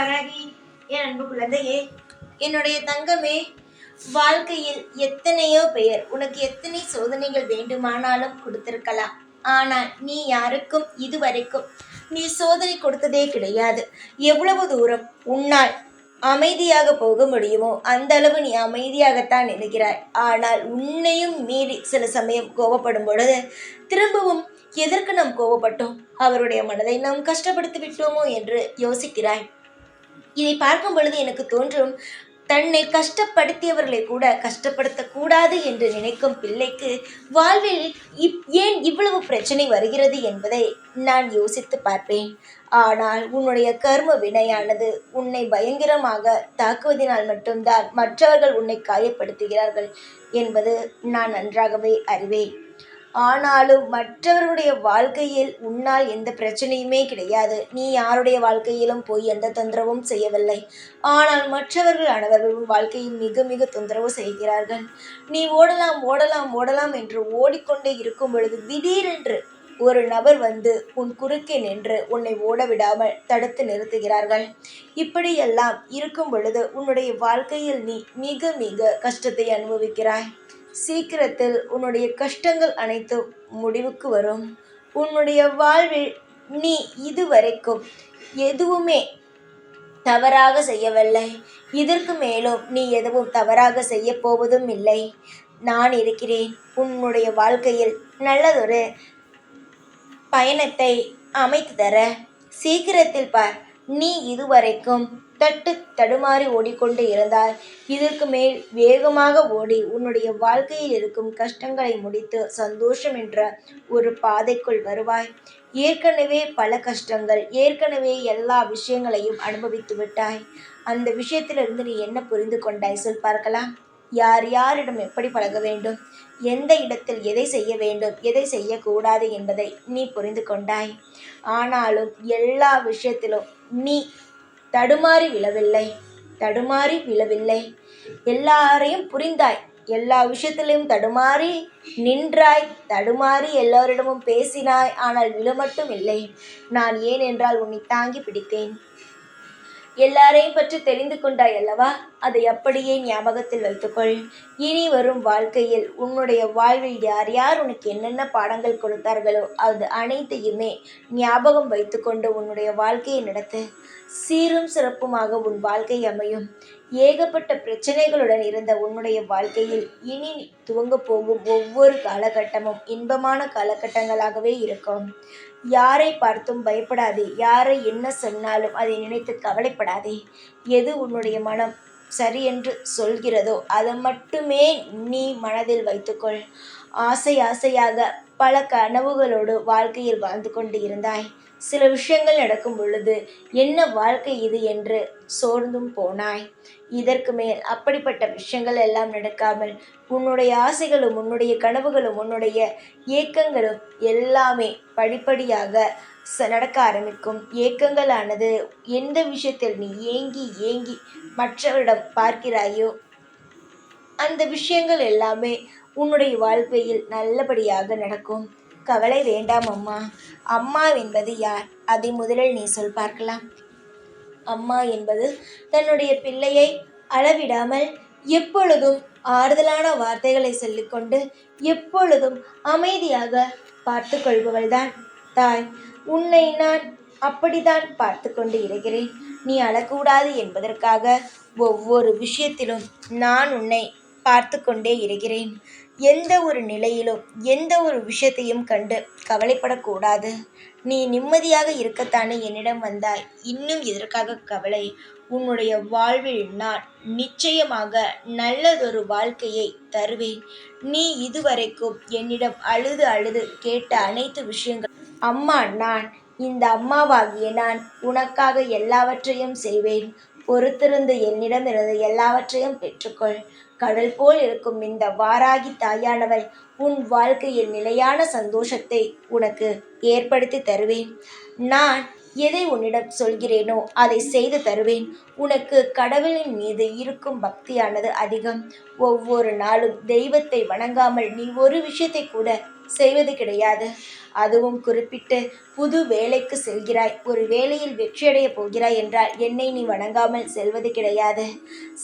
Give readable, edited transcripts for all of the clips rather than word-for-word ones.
வாராகி, என் அன்பு குழந்தையே, என்னுடைய தங்கமே, வாழ்க்கையில் எத்தனையோ பெயர் உனக்கு எத்தனை சோதனைகள் வேண்டுமானாலும் கொடுத்திருக்கலாம். ஆனால் நீ யாருக்கும் இதுவரைக்கும் நீ சோதனை கொடுத்ததே கிடையாது. எவ்வளவு தூரம் உன்னால் அமைதியாக போக முடியுமோ அந்த அளவு நீ அமைதியாகத்தான் இருக்கிறாய். ஆனால் உன்னையும் மீறி சில சமயம் கோபப்படும் பொழுது திரும்பவும் எதற்கு நாம் கோபப்பட்டோம், அவருடைய மனதை நாம் கஷ்டப்படுத்தி விட்டோமோ என்று யோசிக்கிறாய். இதை பார்க்கும் பொழுது எனக்கு தோன்றும், தன்னை கஷ்டப்படுத்தியவர்களை கூட கஷ்டப்படுத்தக்கூடாது என்று நினைக்கும் பிள்ளைக்கு வாழ்வில் ஏன் இவ்வளவு பிரச்சனை வருகிறது என்பதை நான் யோசித்து பார்ப்பேன். ஆனால் உன்னுடைய கர்ம வினையானது உன்னை பயங்கரமாக தாக்குவதனால் மட்டும்தான் மற்றவர்கள் உன்னை காயப்படுத்துகிறார்கள் என்பது நான் நன்றாகவே அறிவேன். ஆனாலும் மற்றவர்களுடைய வாழ்க்கையில் உன்னால் எந்த பிரச்சனையுமே கிடையாது. நீ யாருடைய வாழ்க்கையிலும் போய் எந்த தொந்தரவும் செய்யவில்லை. ஆனால் மற்றவர்கள் அனைவர்களும் வாழ்க்கையில் மிக மிக தொந்தரவு செய்கிறார்கள். நீ ஓடலாம் ஓடலாம் ஓடலாம் என்று ஓடிக்கொண்டே இருக்கும் பொழுது திடீரென்று ஒரு நபர் வந்து உன் குறுக்கே நின்று உன்னை ஓட விடாமல் தடுத்து நிறுத்துகிறார்கள். இப்படியெல்லாம் இருக்கும் பொழுது உன்னுடைய வாழ்க்கையில் நீ மிக மிக கஷ்டத்தை அனுபவிக்கிறாய். சீக்கிரத்தில் உன்னுடைய கஷ்டங்கள் அனைத்தும் முடிவுக்கு வரும். உன்னுடைய வாழ்வில் நீ இதுவரைக்கும் எதுவுமே தவறாக செய்யவில்லை. இதற்கு மேலும் நீ எதுவும் தவறாக செய்ய போவதும் இல்லை. நான் இருக்கிறேன். உன்னுடைய வாழ்க்கையில் நல்லதொரு பயணத்தை அமைத்து தர சீக்கிரத்தில் பார். நீ இதுவரைக்கும் தடுமாறி ஓடிக்கொண்டு இருந்தால் இதற்கு மேல் வேகமாக ஓடி உன்னுடைய வாழ்க்கையில் இருக்கும் கஷ்டங்களை முடித்து சந்தோஷம் என்ற ஒரு பாதைக்குள் வருவாய். ஏற்கனவே பல கஷ்டங்கள், ஏற்கனவே எல்லா விஷயங்களையும் அனுபவித்து விட்டாய். அந்த விஷயத்திலிருந்து நீ என்ன புரிந்து கொண்டாய் சொல் பார்க்கலாம். யார் யாரிடம் எப்படி பழக வேண்டும், எந்த இடத்தில் எதை செய்ய வேண்டும், எதை செய்யக்கூடாது என்பதை நீ புரிந்து கொண்டாய். ஆனாலும் எல்லா விஷயத்திலும் நீ தடுமாறி விழவில்லை. எல்லாரையும் புரிந்தாய். எல்லா விஷயத்திலையும் தடுமாறி நின்றாய். தடுமாறி எல்லோரிடமும் பேசினாய். ஆனால் விழ மட்டும் இல்லை. நான் ஏன் என்றால் உன்னை தாங்கி பிடித்தேன். எல்லாரையும் பற்றி தெரிந்து கொண்டாய் அல்லவா? அதை அப்படியே ஞாபகத்தில் வைத்துக்கொள். இனி வரும் வாழ்க்கையில் உன்னுடைய வாழ்வில் யார் யார் உனக்கு என்னென்ன பாடங்கள் கொடுத்தார்களோ அது அனைத்தையுமே ஞாபகம் வைத்துக்கொண்டு உன்னுடைய வாழ்க்கையை நடத்து. சீரும் சிறப்புமாக உன் வாழ்க்கை அமையும். ஏகப்பட்ட பிரச்சனைகளுடன் இருந்த உன்னுடைய வாழ்க்கையில் இனி துவங்க போகும் ஒவ்வொரு காலகட்டமும் இன்பமான காலகட்டங்களாகவே இருக்கும். யாரை பார்த்தும் பயப்படாதே. யாரை என்ன சொன்னாலும் அதை நினைத்து கவலைப்படாதே. எது உன்னுடைய மனம் சரி என்று சொல்கிறதோ அதை மட்டுமே நீ மனதில் வைத்துக்கொள். ஆசையாக பல கனவுகளோடு வாழ்க்கையில் வாழ்ந்து கொண்டு இருந்தாய். சில விஷயங்கள் நடக்கும் பொழுது என்ன வாழ்க்கை இது என்று சோர்ந்தும் போனாய். இதற்கு மேல் அப்படிப்பட்ட விஷயங்கள் எல்லாம் நடக்காமல் உன்னுடைய ஆசைகளும் உன்னுடைய கனவுகளும் உன்னுடைய ஏக்கங்களும் எல்லாமே படிப்படியாக நடக்க ஆரம்பிக்கும். ஏக்கங்களானது எந்த விஷயத்தில் நீ ஏங்கி மற்றவரிடம் பார்க்கிறாயோ அந்த விஷயங்கள் எல்லாமே உன்னுடைய வாழ்க்கையில் நல்லபடியாக நடக்கும். கவலை வேண்டாம் அம்மா. அம்மா என்பது யார், அதை முதலில் நீ சொல் பார்க்கலாம். அம்மா என்பது தன்னுடைய பிள்ளையை அளவிடாமல் எப்பொழுதும் ஆறுதலான வார்த்தைகளை சொல்லிக்கொண்டு எப்பொழுதும் அமைதியாக பார்த்து கொள்பவள்தான் தாய். உன்னை நான் அப்படித்தான் பார்த்து கொண்டு இருக்கிறேன். நீ அழக்கூடாது என்பதற்காக ஒவ்வொரு விஷயத்திலும் நான் உன்னை பார்த்து கொண்டே இருக்கிறேன். எந்த ஒரு நிலையிலும் எந்த ஒரு விஷயத்தையும் கண்டு கவலைப்படக்கூடாது. நீ நிம்மதியாக இருக்கத்தானே என்னிடம் வந்தாய். இன்னும் எதற்காக கவலை? உன்னுடைய வாழ்வில் நான் நிச்சயமாக நல்லதொரு வாழ்க்கையை தருவேன். நீ இதுவரைக்கும் என்னிடம் அழுது கேட்ட அனைத்து விஷயங்கள் அம்மா, நான் இந்த அம்மாவாகிய நான் உனக்காக எல்லாவற்றையும் செய்வேன். பொறுத்திருந்து என்னிடமிருந்து எல்லாவற்றையும் பெற்றுக்கொள். கடல் போல் இருக்கும் இந்த வாராகி தாயானவள் உன் வாழ்க்கையில் நிலையான சந்தோஷத்தை உனக்கு ஏற்படுத்தி தருவேன். நான் எதை உன்னிடம் சொல்கிறேனோ அதை செய்து தருவேன். உனக்கு கடவுளின் மீது இருக்கும் பக்தியானது அதிகம். ஒவ்வொரு நாளும் தெய்வத்தை வணங்காமல் நீ ஒரு விஷயத்தை கூட செய்வது கிடையாது. அதுவும் குறிப்பிட்டு புது வேலைக்கு செல்கிறாய், ஒரு வேலையில் வெற்றியடையப் போகிறாய் என்றால் என்னை நீ வணங்காமல் செல்வது கிடையாது.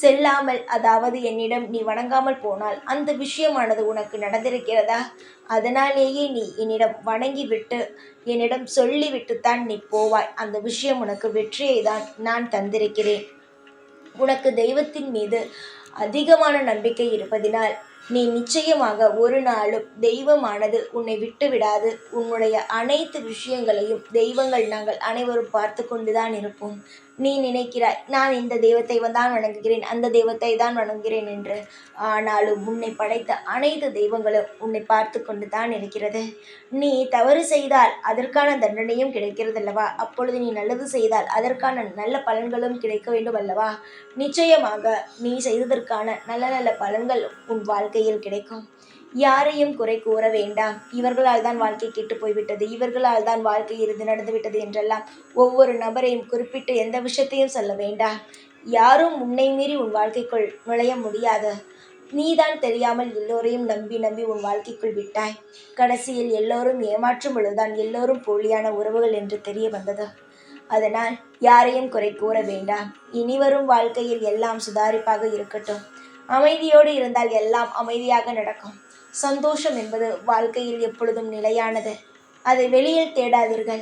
செல்லாமல், அதாவது என்னிடம் நீ வணங்காமல் போனால் அந்த விஷயமானது உனக்கு நடந்திருக்கிறதா? அதனாலேயே நீ என்னிடம் வணங்கிவிட்டு என்னிடம் சொல்லிவிட்டுத்தான் நீ போவாய். அந்த விஷயம் உனக்கு வெற்றியை தான் நான் தந்திருக்கிறேன். உனக்கு தெய்வத்தின் மீது அதிகமான நம்பிக்கை இருப்பதினால் நீ நிச்சயமாக ஒரு நாளும் தெய்வமானது உன்னை விட்டுவிடாது. உன்னுடைய அனைத்து விஷயங்களையும் தெய்வங்கள் நாங்கள் அனைவரும் பார்த்து கொண்டுதான் இருப்போம். நீ நினைக்கிறாய், நான் இந்த தெய்வத்தை தான் வணங்குகிறேன், அந்த தெய்வத்தை தான் வணங்குகிறேன் என்று. ஆனாலும் உன்னை படைத்த அனைத்து தெய்வங்களும் உன்னை பார்த்து கொண்டு தான் இருக்கிறது. நீ தவறு செய்தால் அதற்கான தண்டனையும் கிடைக்கிறது அல்லவா? அப்பொழுது நீ நல்லது செய்தால் அதற்கான நல்ல பலன்களும் கிடைக்க வேண்டும் அல்லவா? நிச்சயமாக நீ செய்ததற்கான நல்ல நல்ல பலன்கள் உன் வாழ்க்கையில் கிடைக்கும். யாரையும் குறை கூற வேண்டாம். இவர்களால் தான் வாழ்க்கை கெட்டு போய்விட்டது, இவர்களால் தான் வாழ்க்கை இருந்து நடந்துவிட்டது என்றெல்லாம் ஒவ்வொரு நபரையும் குறிப்பிட்டு எந்த விஷயத்தையும் சொல்ல வேண்டாம். யாரும் உன்னை மீறி உன் வாழ்க்கைக்குள் நுழைய முடியாது. நீதான் தெரியாமல் எல்லோரையும் நம்பி நம்பி உன் வாழ்க்கைக்குள் விட்டாய். கடைசியில் எல்லோரும் ஏமாற்றும் பொழுதுதான் எல்லோரும் போலியான உறவுகள் என்று தெரிய வந்தது. அதனால் யாரையும் குறை கூற வேண்டாம். இனிவரும் வாழ்க்கையில் எல்லாம் சுதாரிப்பாக இருக்கட்டும். அமைதியோடு இருந்தால் எல்லாம் அமைதியாக நடக்கும். சந்தோஷம் என்பது வாழ்க்கையில் எப்பொழுதும் நிலையானது. அதை வெளியில் தேடாதீர்கள்.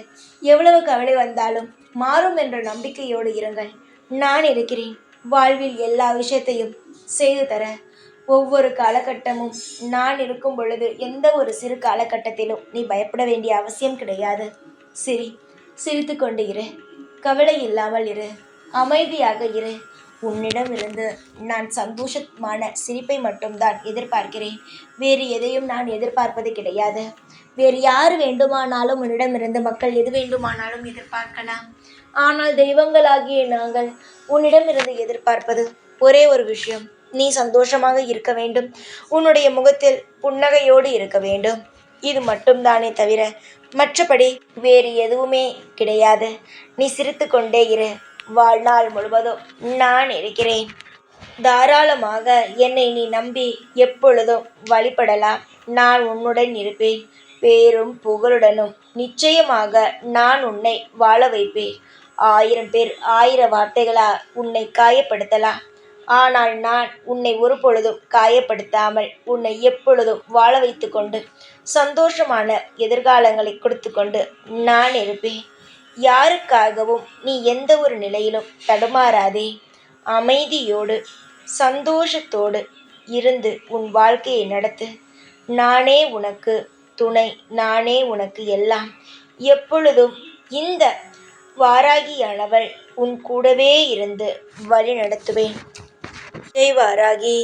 எவ்வளவு கவலை வந்தாலும் மாறும் என்ற நம்பிக்கையோடு இருங்கள். நான் இருக்கிறேன். வாழ்வில் எல்லா விஷயத்தையும் செய்து தர. ஒவ்வொரு காலகட்டமும் நான் இருக்கும் பொழுது எந்த ஒரு சிறு காலகட்டத்திலும் நீ பயப்பட வேண்டிய அவசியம் கிடையாது. சிரித்து கொண்டு இரு. கவலை இல்லாமல் இரு. அமைதியாக இரு. உன்னிடமிருந்து நான் சந்தோஷமான சிரிப்பை மட்டும்தான் எதிர்பார்க்கிறேன். வேறு எதையும் நான் எதிர்பார்ப்பது கிடையாது. வேறு யார் வேண்டுமானாலும் உன்னிடமிருந்து மக்கள் எது வேண்டுமானாலும் எதிர்பார்க்கலாம். ஆனால் தெய்வங்களாகிய நாங்கள் உன்னிடமிருந்து எதிர்பார்ப்பது ஒரே ஒரு விஷயம். நீ சந்தோஷமாக இருக்க வேண்டும். உன்னுடைய முகத்தில் புன்னகையோடு இருக்க வேண்டும். இது மட்டும்தானே தவிர மற்றபடி வேறு எதுவுமே கிடையாது. நீ சிரித்து கொண்டே இரு. வாழ்நாள் முழுவதும் நான் இருக்கிறேன். தாராளமாக என்னை நீ நம்பி எப்பொழுதும் வழிபடலாம். நான் உன்னுடன் இருப்பேன். பேரும் புகழுடனும் நிச்சயமாக நான் உன்னை வாழ வைப்பேன். 1000 பேர் 1000 வார்த்தைகளால் உன்னை காயப்படுத்தலாம். ஆனால் நான் உன்னை ஒரு பொழுதும் காயப்படுத்தாமல் உன்னை எப்பொழுதும் வாழ வைத்து கொண்டு சந்தோஷமான எதிர்காலங்களை கொடுத்து கொண்டு நான் இருப்பேன். யாருக்காகவும் நீ எந்த ஒரு நிலையிலும் தடுமாறாதே. அமைதியோடு சந்தோஷத்தோடு இருந்து உன் வாழ்க்கையை நடத்து. நானே உனக்கு துணை. நானே உனக்கு எல்லாம். எப்பொழுதும் இந்த வாராகியானவள் உன் கூடவே இருந்து வழி நடத்துவேன். ஜெய் வாராகி.